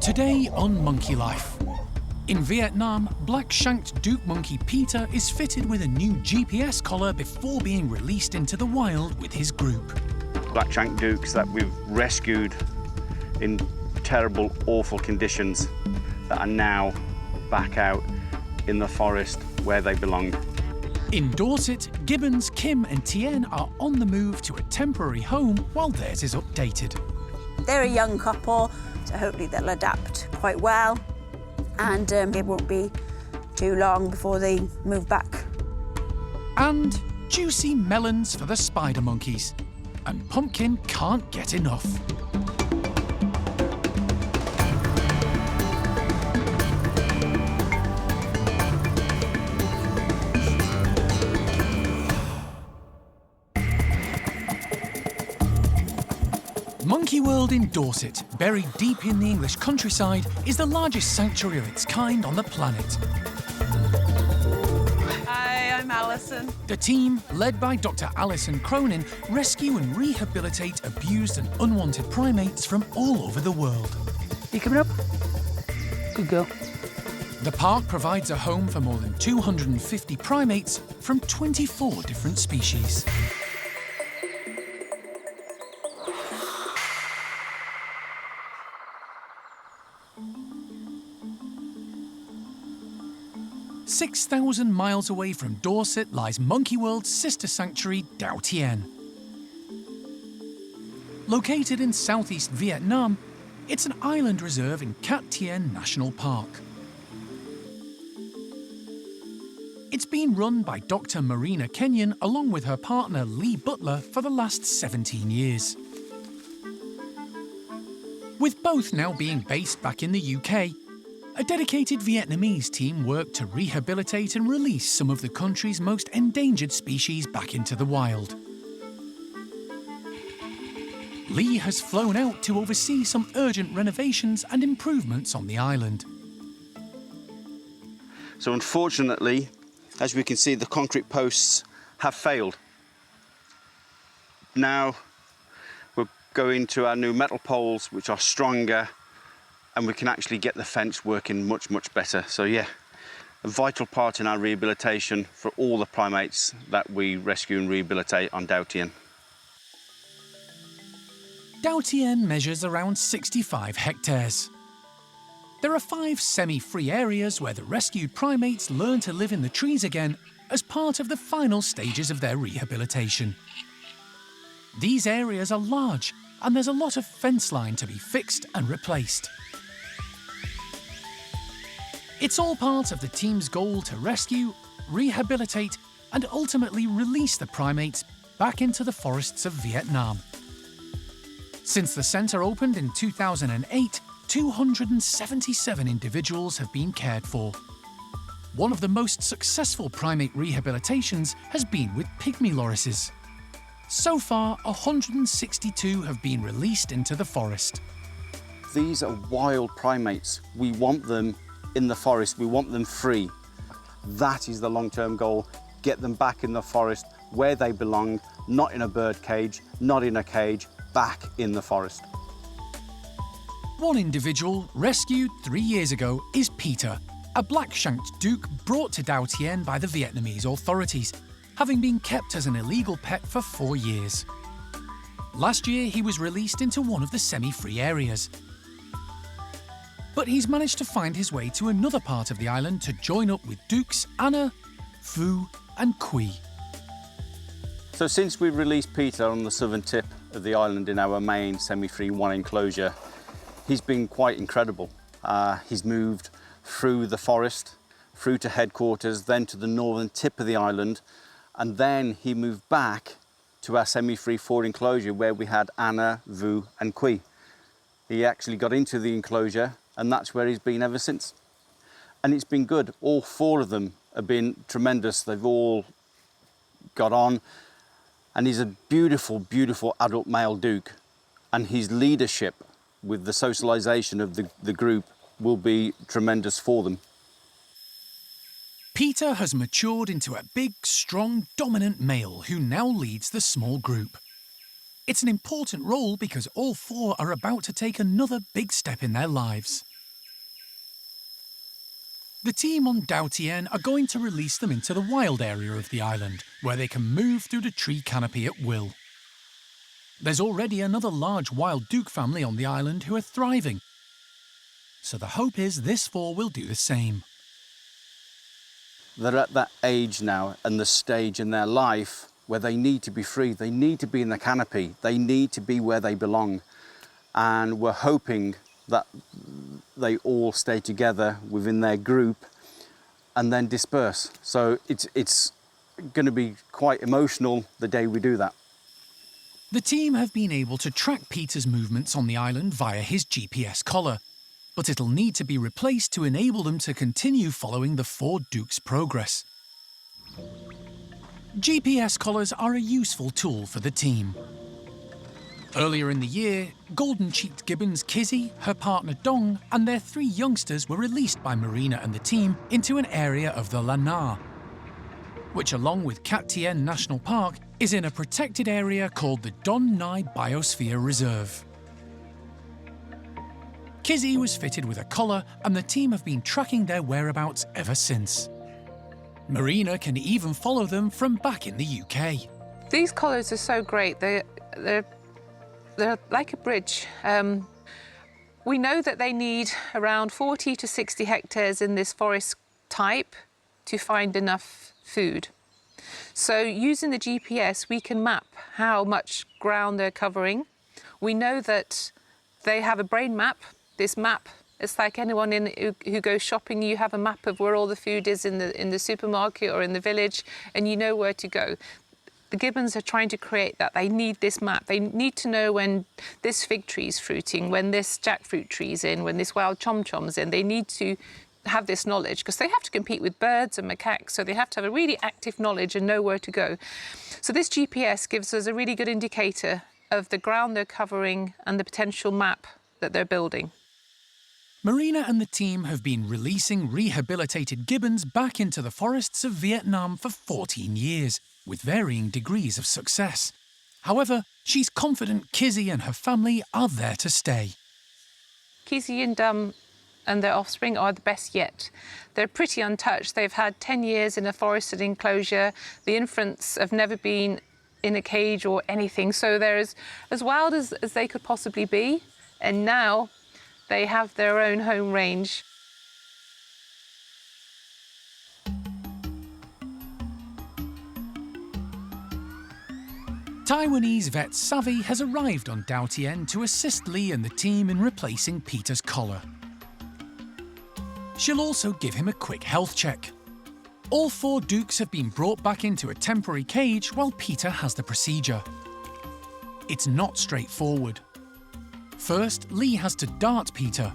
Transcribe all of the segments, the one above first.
Today on Monkey Life. In Vietnam, black-shanked Duke monkey Peter is fitted with a new GPS collar before being released into the wild with his group. Black-shanked Dukes that we've rescued in terrible, awful conditions that are now back out in the forest where they belong. In Dorset, gibbons Kim and Tien are on the move to a temporary home while theirs is updated. They're a young couple, so hopefully they'll adapt quite well, and it won't be too long before they move back. And juicy melons for the spider monkeys. And Pumpkin can't get enough. Monkey World in Dorset, buried deep in the English countryside, is the largest sanctuary of its kind on the planet. Hi, I'm Alison. The team, led by Dr. Alison Cronin, rescue and rehabilitate abused and unwanted primates from all over the world. You coming up? Good girl. The park provides a home for more than 250 primates from 24 different species. "6,000 miles away from Dorset lies Monkey World's sister sanctuary, Dao Tien. Located in southeast Vietnam, it's an island reserve in Cat Tien National Park. It's been run by Dr. Marina Kenyon along with her partner Lee Butler for the last 17 years. With both now being based back in the UK, a dedicated Vietnamese team worked to rehabilitate and release some of the country's most endangered species back into the wild. Lee has flown out to oversee some urgent renovations and improvements on the island. So unfortunately, as we can see, the concrete posts have failed. Now we're going to our new metal poles, which are stronger, and we can actually get the fence working much, much better. So yeah, a vital part in our rehabilitation for all the primates that we rescue and rehabilitate on Dao Tien. Dao Tien measures around 65 hectares. There are 5 semi-free areas where the rescued primates learn to live in the trees again as part of the final stages of their rehabilitation. These areas are large, and there's a lot of fence line to be fixed and replaced. It's all part of the team's goal to rescue, rehabilitate, and ultimately release the primates back into the forests of Vietnam. Since the centre opened in 2008, 277 individuals have been cared for. One of the most successful primate rehabilitations has been with pygmy lorises. So far, 162 have been released into the forest. These are wild primates. We want them in the forest, we want them free. That is the long-term goal. Get them back in the forest where they belong, not in a bird cage, not in a cage, back in the forest. One individual rescued 3 years ago is Peter, a black-shanked Duke brought to Dao Tien by the Vietnamese authorities, having been kept as an illegal pet for 4 years. Last year, he was released into one of the semi-free areas. But he's managed to find his way to another part of the island to join up with Dukes Anna, Phu and Quy. So since we released Peter on the southern tip of the island in our main semi-free one enclosure, he's been quite incredible. He's moved through the forest, through to headquarters, then to the northern tip of the island, and then he moved back to our semi-free 4 enclosure where we had Anna, Vu and Quy. He actually got into the enclosure, and that's where he's been ever since. And it's been good. All 4 of them have been tremendous. They've all got on. And he's a beautiful, beautiful adult male Duke. And his leadership with the socialization of the group will be tremendous for them. Peter has matured into a big, strong, dominant male who now leads the small group. It's an important role because all 4 are about to take another big step in their lives. The team on Dao Tien are going to release them into the wild area of the island, where they can move through the tree canopy at will. There's already another large wild duke family on the island who are thriving, so the hope is this four will do the same. They're at that age now and the stage in their life where they need to be free. They need to be in the canopy. They need to be where they belong. And we're hoping that they all stay together within their group and then disperse. So it's going to be quite emotional the day we do that. The team have been able to track Peter's movements on the island via his GPS collar, but it'll need to be replaced to enable them to continue following the four dukes' progress. GPS collars are a useful tool for the team. Earlier in the year, golden-cheeked gibbons Kizzy, her partner Dong, and their 3 youngsters were released by Marina and the team into an area of the Lanna, which, along with Dao Tien National Park, is in a protected area called the Don Nai Biosphere Reserve. Kizzy was fitted with a collar, and the team have been tracking their whereabouts ever since. Marina can even follow them from back in the UK. These collars are so great. They're like a bridge. We know that they need around 40 to 60 hectares in this forest type to find enough food. So using the GPS, we can map how much ground they're covering. We know that they have a brain map. This map, it's like anyone who goes shopping, you have a map of where all the food is in the supermarket or in the village, and you know where to go. The gibbons are trying to create that. They need this map. They need to know when this fig tree is fruiting, when this jackfruit tree is in, when this wild chom-chom's in. They need to have this knowledge because they have to compete with birds and macaques, so they have to have a really active knowledge and know where to go. So this GPS gives us a really good indicator of the ground they're covering and the potential map that they're building. Marina and the team have been releasing rehabilitated gibbons back into the forests of Vietnam for 14 years, with varying degrees of success. However, she's confident Kizzy and her family are there to stay. Kizzy and their offspring are the best yet. They're pretty untouched. They've had 10 years in a forested enclosure. The infants have never been in a cage or anything, so they're as wild as they could possibly be. And now they have their own home range. Taiwanese vet Savvy has arrived on Dao Tien to assist Lee and the team in replacing Peter's collar. She'll also give him a quick health check. All 4 dukes have been brought back into a temporary cage while Peter has the procedure. It's not straightforward. First, Lee has to dart Peter.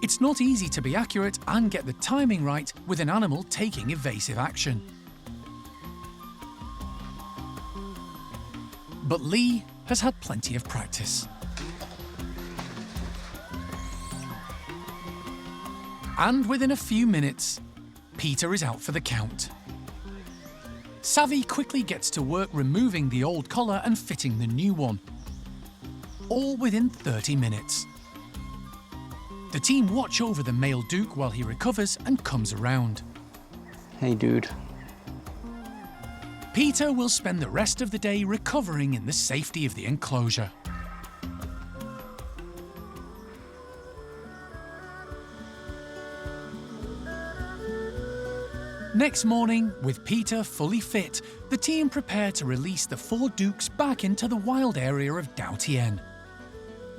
It's not easy to be accurate and get the timing right with an animal taking evasive action. But Lee has had plenty of practice. And within a few minutes, Peter is out for the count. Savvy quickly gets to work removing the old collar and fitting the new one, all within 30 minutes. The team watch over the male duke while he recovers and comes around. Hey, dude. Peter will spend the rest of the day recovering in the safety of the enclosure. Next morning, with Peter fully fit, the team prepare to release the 4 dukes back into the wild area of Dao Tien.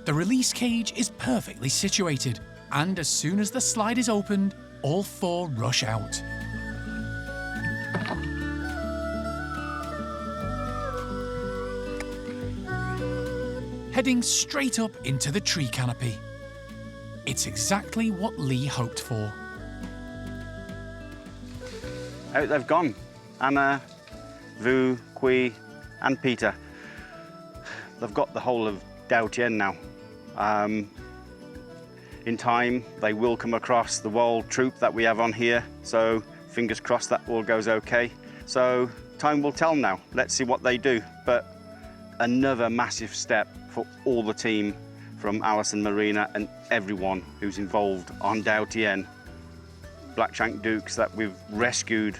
The release cage is perfectly situated, and as soon as the slide is opened, all 4 rush out. Heading straight up into the tree canopy. It's exactly what Lee hoped for. Out they've gone. Anna, Vu, Kui and Peter. They've got the whole of Dao Tien now. In time, they will come across the wild troop that we have on here, so fingers crossed that all goes okay. So time will tell now. Let's see what they do. But another massive step for all the team, from Alice and Marina and everyone who's involved on Dao Tien. black-shanked dukes that we've rescued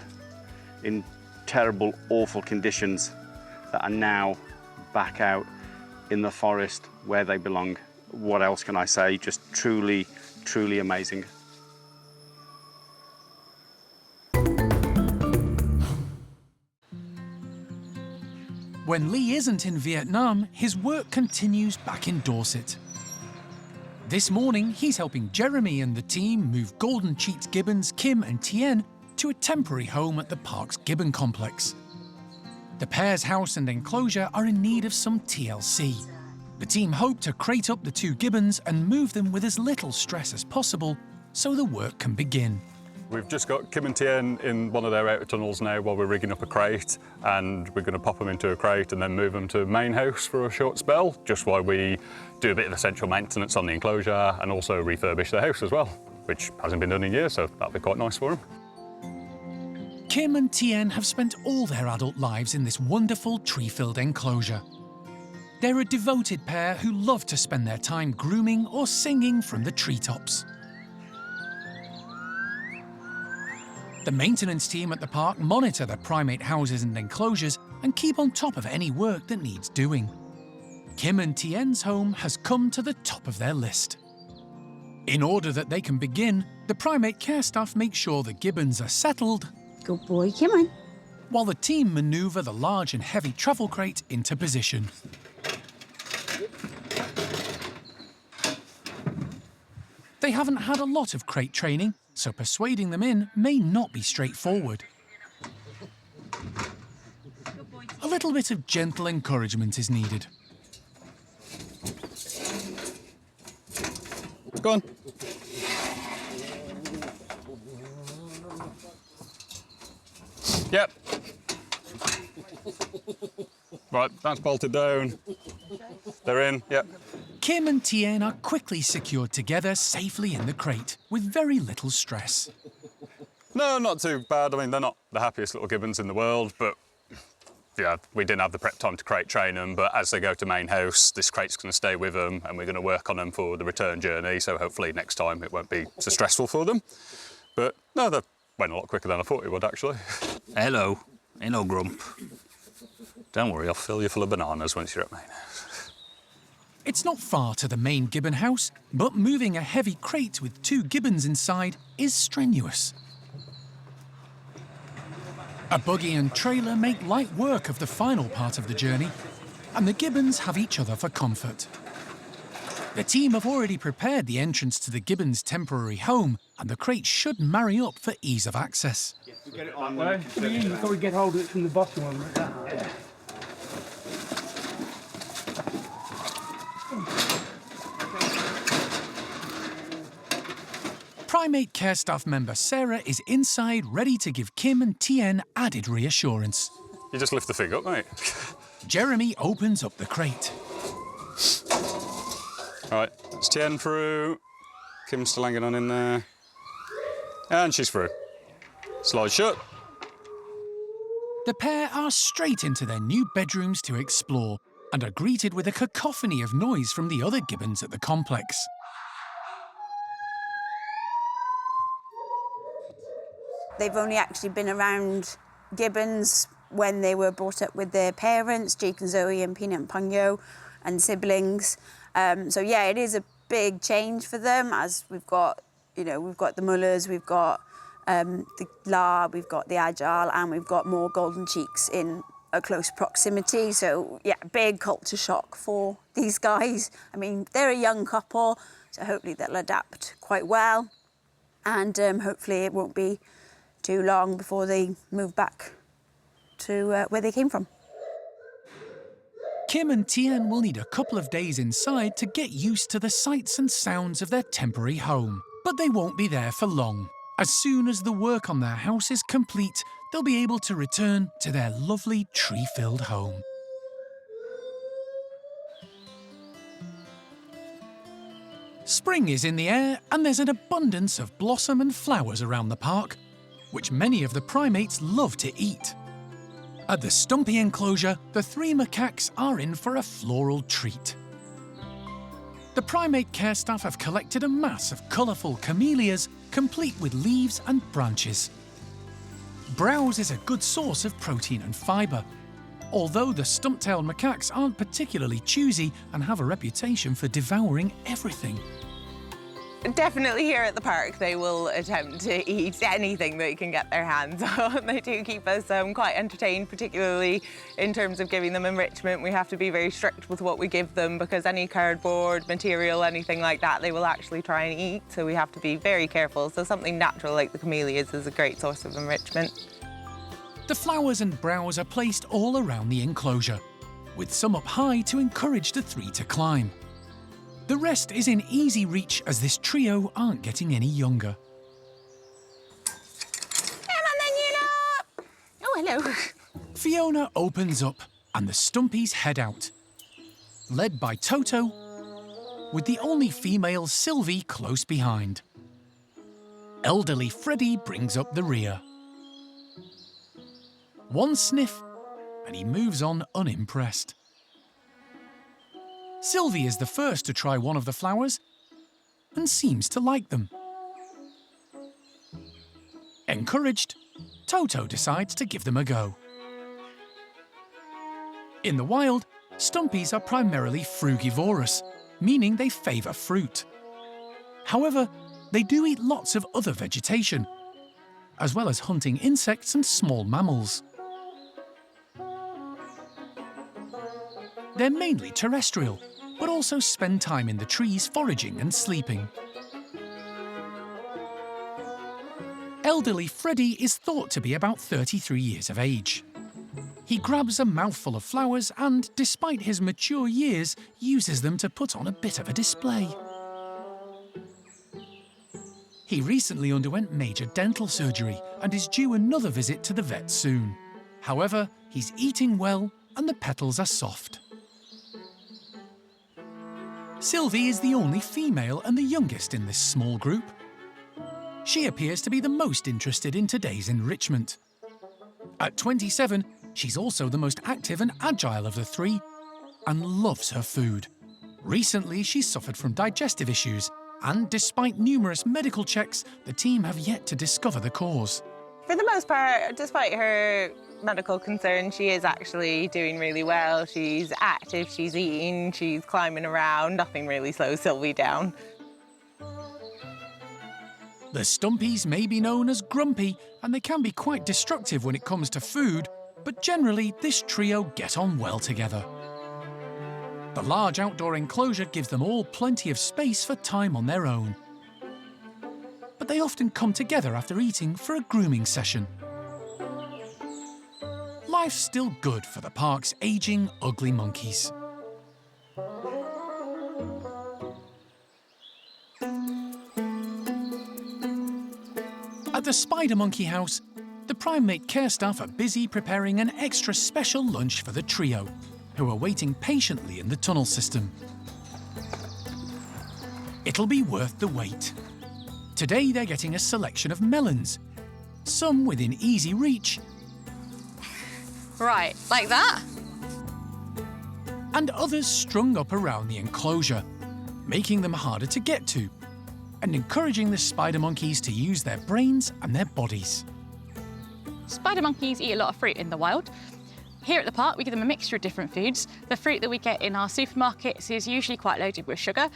in terrible, awful conditions that are now back out in the forest where they belong. What else can I say? Just truly, truly amazing. When Lee isn't in Vietnam, his work continues back in Dorset. This morning, he's helping Jeremy and the team move golden-cheeked gibbons Kim and Tien to a temporary home at the park's gibbon complex. The pair's house and enclosure are in need of some TLC. The team hope to crate up the two gibbons and move them with as little stress as possible so the work can begin. We've just got Kim and Tien in one of their outer tunnels now while we're rigging up a crate, and we're going to pop them into a crate and then move them to main house for a short spell, just while we do a bit of essential maintenance on the enclosure and also refurbish the house as well, which hasn't been done in years, so that'll be quite nice for them. Kim and Tien have spent all their adult lives in this wonderful tree-filled enclosure. They're a devoted pair who love to spend their time grooming or singing from the treetops. The maintenance team at the park monitor the primate houses and enclosures and keep on top of any work that needs doing. Kim and Tien's home has come to the top of their list. In order that they can begin, the primate care staff make sure the gibbons are settled. Good boy, come on. While the team manoeuvre the large and heavy travel crate into position. They haven't had a lot of crate training, so persuading them in may not be straightforward. A little bit of gentle encouragement is needed. Go on. Yep. Right, that's bolted down. They're in, yep. Kim and Tien are quickly secured together safely in the crate, with very little stress. No, not too bad. I mean, they're not the happiest little gibbons in the world, but yeah, we didn't have the prep time to crate train them, but as they go to main house, this crate's going to stay with them and we're going to work on them for the return journey, so hopefully next time it won't be so stressful for them. But no, they went a lot quicker than I thought it would, actually. Hello. Hello, Grump. Don't worry, I'll fill you full of bananas once you're at main house. It's not far to the main gibbon house, but moving a heavy crate with two gibbons inside is strenuous. A buggy and trailer make light work of the final part of the journey, and the gibbons have each other for comfort. The team have already prepared the entrance to the gibbons' temporary home, and the crate should marry up for ease of access. Get it on. No, before we get hold of it from the bottom one like that. Yeah. Primate care staff member Sarah is inside, ready to give Kim and Tien added reassurance. You just lift the fig up, mate. Jeremy opens up the crate. All right, it's Tien through. Kim's still hanging on in there. And she's through. Slide shut. The pair are straight into their new bedrooms to explore and are greeted with a cacophony of noise from the other gibbons at the complex. They've only actually been around gibbons when they were brought up with their parents, Jake and Zoe and Peanut and Panyo, and siblings. So yeah, it is a big change for them, as we've got, we've got the mullahs, we've got the La, we've got the Agile, and we've got more golden cheeks in a close proximity. So yeah, big culture shock for these guys. I mean, they're a young couple, so hopefully they'll adapt quite well, and hopefully it won't be too long before they move back to where they came from. Kim and Tien will need a couple of days inside to get used to the sights and sounds of their temporary home. But they won't be there for long. As soon as the work on their house is complete, they'll be able to return to their lovely tree-filled home. Spring is in the air and there's an abundance of blossom and flowers around the park, which many of the primates love to eat. At the Stumpy enclosure, the three macaques are in for a floral treat. The primate care staff have collected a mass of colourful camellias, complete with leaves and branches. Browse is a good source of protein and fibre, although the Stumptailed macaques aren't particularly choosy and have a reputation for devouring everything. Definitely here at the park they will attempt to eat anything they can get their hands on. They do keep us quite entertained, particularly in terms of giving them enrichment. We have to be very strict with what we give them because any cardboard material, anything like that, they will actually try and eat, so we have to be very careful. So something natural like the camellias is a great source of enrichment. The flowers and browse are placed all around the enclosure, with some up high to encourage the three to climb. The rest is in easy reach as this trio aren't getting any younger. Come on then, you lot! Oh, hello. Fiona opens up and the Stumpies head out, led by Toto, with the only female Sylvie close behind. Elderly Freddie brings up the rear. One sniff and he moves on unimpressed. Sylvie is the first to try one of the flowers and seems to like them. Encouraged, Toto decides to give them a go. In the wild, Stumpies are primarily frugivorous, meaning they favour fruit. However, they do eat lots of other vegetation, as well as hunting insects and small mammals. They're mainly terrestrial, but also spend time in the trees foraging and sleeping. Elderly Freddie is thought to be about 33 years of age. He grabs a mouthful of flowers and, despite his mature years, uses them to put on a bit of a display. He recently underwent major dental surgery and is due another visit to the vet soon. However, he's eating well and the petals are soft. Sylvie is the only female and the youngest in this small group. She appears to be the most interested in today's enrichment. At 27, she's also the most active and agile of the three and loves her food. Recently, she's suffered from digestive issues and, despite numerous medical checks, the team have yet to discover the cause. For the most part, despite her medical concerns, she is actually doing really well. She's active, she's eating, she's climbing around. Nothing really slows Sylvie down. The Stumpies may be known as grumpy and they can be quite destructive when it comes to food, but generally this trio get on well together. The large outdoor enclosure gives them all plenty of space for time on their own. But they often come together after eating for a grooming session. Life's still good for the park's ageing, ugly monkeys. At the Spider Monkey House, the primate care staff are busy preparing an extra special lunch for the trio, who are waiting patiently in the tunnel system. It'll be worth the wait. Today they're getting a selection of melons, some within easy reach, Right, like that? and others strung up around the enclosure, making them harder to get to, and encouraging the spider monkeys to use their brains and their bodies. Spider monkeys eat a lot of fruit in the wild. Here at the park, we give them a mixture of different foods. The fruit that we get in our supermarkets is usually quite loaded with sugar,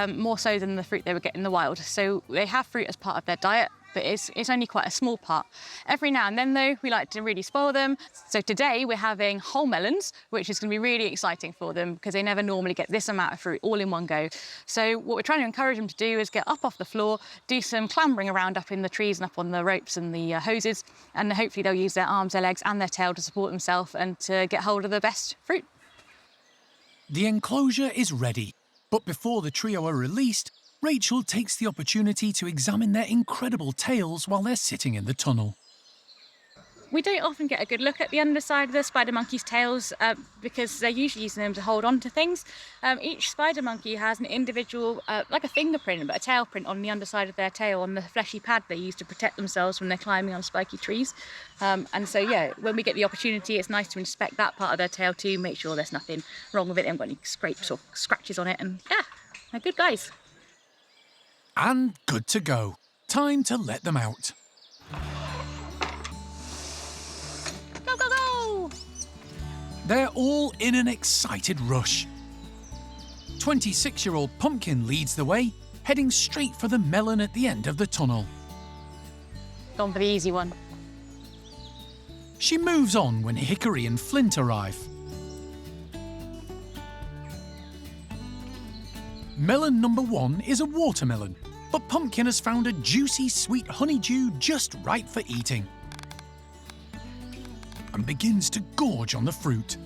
more so than the fruit they would get in the wild. So they have fruit as part of their diet, but it's only quite a small part. Every now and then, though, we like to really spoil them. So today we're having whole melons, which is going to be really exciting for them because they never normally get this amount of fruit all in one go. So what we're trying to encourage them to do is get up off the floor, do some clambering around up in the trees and up on the ropes and the hoses, and hopefully they'll use their arms, their legs and their tail to support themselves and to get hold of the best fruit. The enclosure is ready, but before the trio are released, Rachel takes the opportunity to examine their incredible tails while they're sitting in the tunnel. We don't often get a good look at the underside of the spider monkey's tails because they're usually using them to hold on to things. Each spider monkey has an individual, like a fingerprint, but a tail print on the underside of their tail on the fleshy pad they use to protect themselves when they're climbing on spiky trees. And so, yeah, when we get the opportunity, it's nice to inspect that part of their tail too, make sure there's nothing wrong with it, they haven't got any scrapes or scratches on it, and yeah, They're good guys. And good to go. Time to let them out. Go, go, go! They're all in an excited rush. 26-year-old Pumpkin leads the way, heading straight for the melon at the end of the tunnel. Gone for the easy one. She moves on when Hickory and Flint arrive. Melon number 1 is a watermelon, but Pumpkin has found a juicy sweet honeydew just right for eating and begins to gorge on the fruit.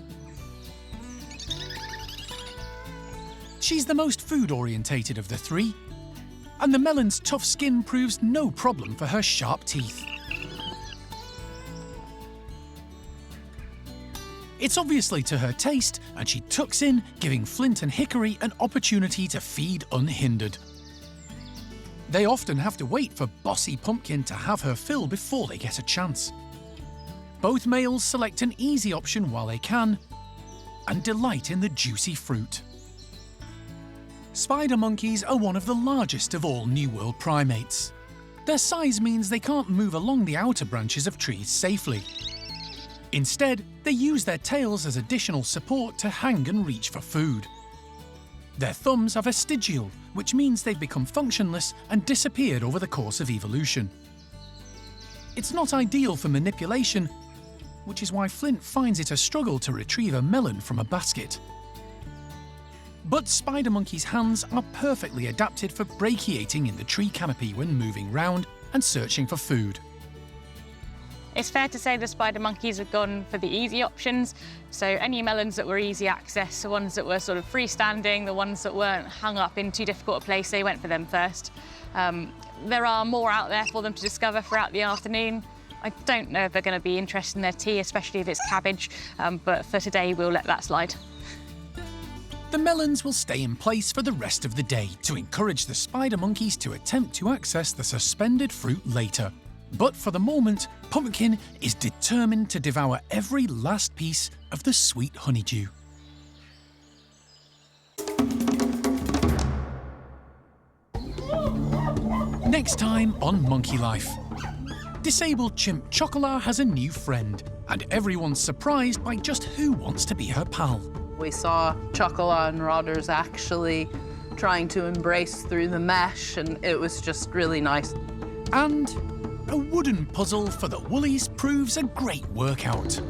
She's the most food-orientated of the three, and the melon's tough skin proves no problem for her sharp teeth. It's obviously to her taste, and she tucks in, giving Flint and Hickory an opportunity to feed unhindered. They often have to wait for bossy Pumpkin to have her fill before they get a chance. Both males select an easy option while they can, and delight in the juicy fruit. Spider monkeys are one of the largest of all New World primates. Their size means they can't move along the outer branches of trees safely. Instead, they use their tails as additional support to hang and reach for food. Their thumbs are vestigial, which means they've become functionless and disappeared over the course of evolution. It's not ideal for manipulation, which is why Flint finds it a struggle to retrieve a melon from a basket. But spider monkeys' hands are perfectly adapted for brachiating in the tree canopy when moving round and searching for food. It's fair to say the spider monkeys have gone for the easy options. So any melons that were easy access, the ones that were sort of freestanding, the ones that weren't hung up in too difficult a place, they went for them first. There are more out there for them to discover throughout the afternoon. I don't know if they're going to be interested in their tea, especially if it's cabbage, but for today we'll let that slide. The melons will stay in place for the rest of the day to encourage the spider monkeys to attempt to access the suspended fruit later. But for the moment, Pumpkin is determined to devour every last piece of the sweet honeydew. Next time on Monkey Life. Disabled chimp Chocolat has a new friend, and everyone's surprised by just who wants to be her pal. We saw Chocolat and Rodders actually trying to embrace through the mesh, and it was just really nice. And a wooden puzzle for the Woolies proves a great workout.